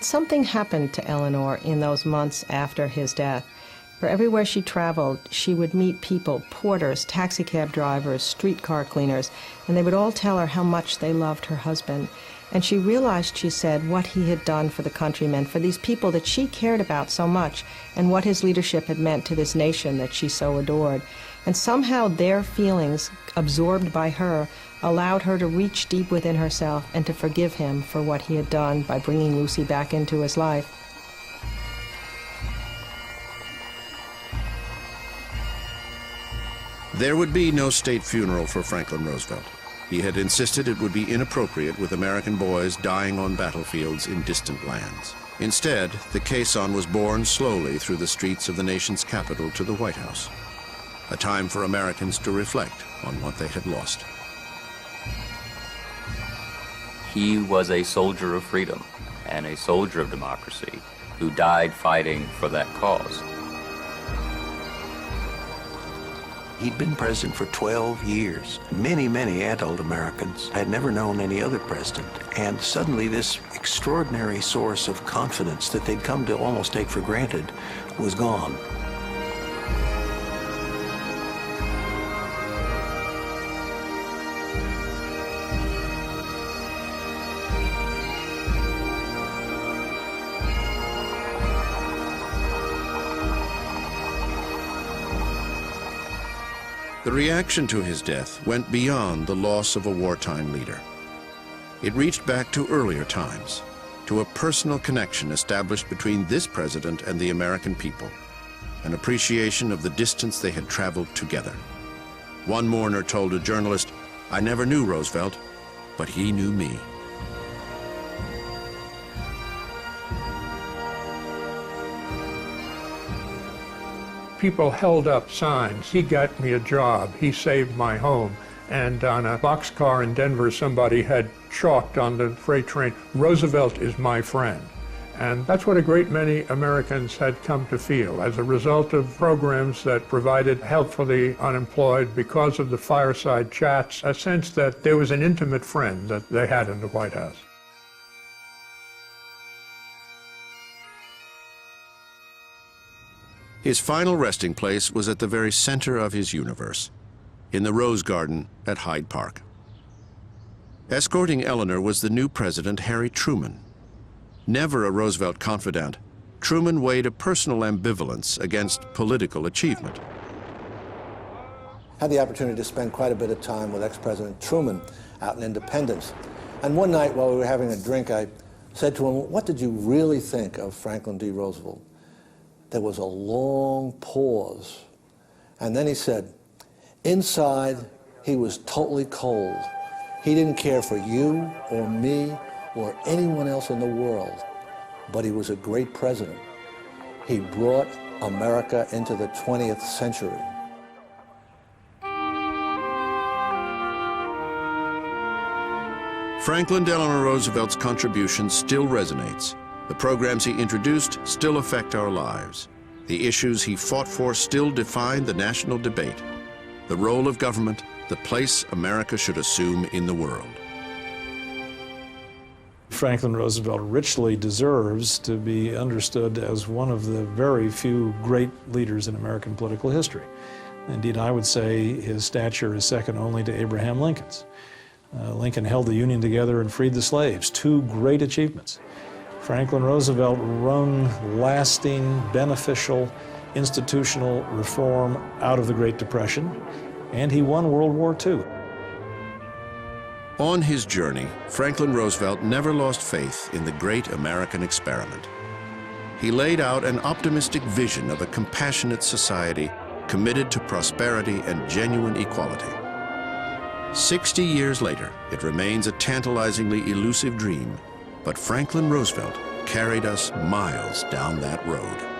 Something happened to Eleanor in those months after his death. For everywhere she traveled, she would meet people, porters, taxicab drivers, streetcar cleaners, and they would all tell her how much they loved her husband. And she realized, she said, what he had done for the countrymen, for these people that she cared about so much, and what his leadership had meant to this nation that she so adored. And somehow their feelings, absorbed by her, allowed her to reach deep within herself and to forgive him for what he had done by bringing Lucy back into his life. There would be no state funeral for Franklin Roosevelt. He had insisted it would be inappropriate with American boys dying on battlefields in distant lands. Instead, the caisson was borne slowly through the streets of the nation's capital to the White House, a time for Americans to reflect on what they had lost. He was a soldier of freedom and a soldier of democracy who died fighting for that cause. He'd been president for 12 years. Many, many adult Americans had never known any other president. And suddenly this extraordinary source of confidence that they'd come to almost take for granted was gone. The reaction to his death went beyond the loss of a wartime leader. It reached back to earlier times, to a personal connection established between this president and the American people, an appreciation of the distance they had traveled together. One mourner told a journalist, "I never knew Roosevelt, but he knew me." People held up signs. He got me a job. He saved my home. And on a boxcar in Denver, somebody had chalked on the freight train, "Roosevelt is my friend." And that's what a great many Americans had come to feel as a result of programs that provided help for the unemployed, because of the Fireside Chats, a sense that there was an intimate friend that they had in the White House. His final resting place was at the very center of his universe, in the Rose Garden at Hyde Park. Escorting Eleanor was the new president, Harry Truman. Never a Roosevelt confidant, Truman weighed a personal ambivalence against political achievement. I had the opportunity to spend quite a bit of time with ex-President Truman out in Independence. And one night while we were having a drink, I said to him, "What did you really think of Franklin D. Roosevelt?" There was a long pause. And then he said, "Inside, he was totally cold. He didn't care for you or me or anyone else in the world, but he was a great president. He brought America into the 20th century." Franklin Delano Roosevelt's contribution still resonates. The programs he introduced still affect our lives. The issues he fought for still define the national debate. The role of government, the place America should assume in the world. Franklin Roosevelt richly deserves to be understood as one of the very few great leaders in American political history. Indeed, I would say his stature is second only to Abraham Lincoln's. Lincoln held the Union together and freed the slaves, two great achievements. Franklin Roosevelt wrung lasting, beneficial, institutional reform out of the Great Depression, and he won World War II. On his journey, Franklin Roosevelt never lost faith in the great American experiment. He laid out an optimistic vision of a compassionate society committed to prosperity and genuine equality. 60 years later, it remains a tantalizingly elusive dream, but Franklin Roosevelt carried us miles down that road.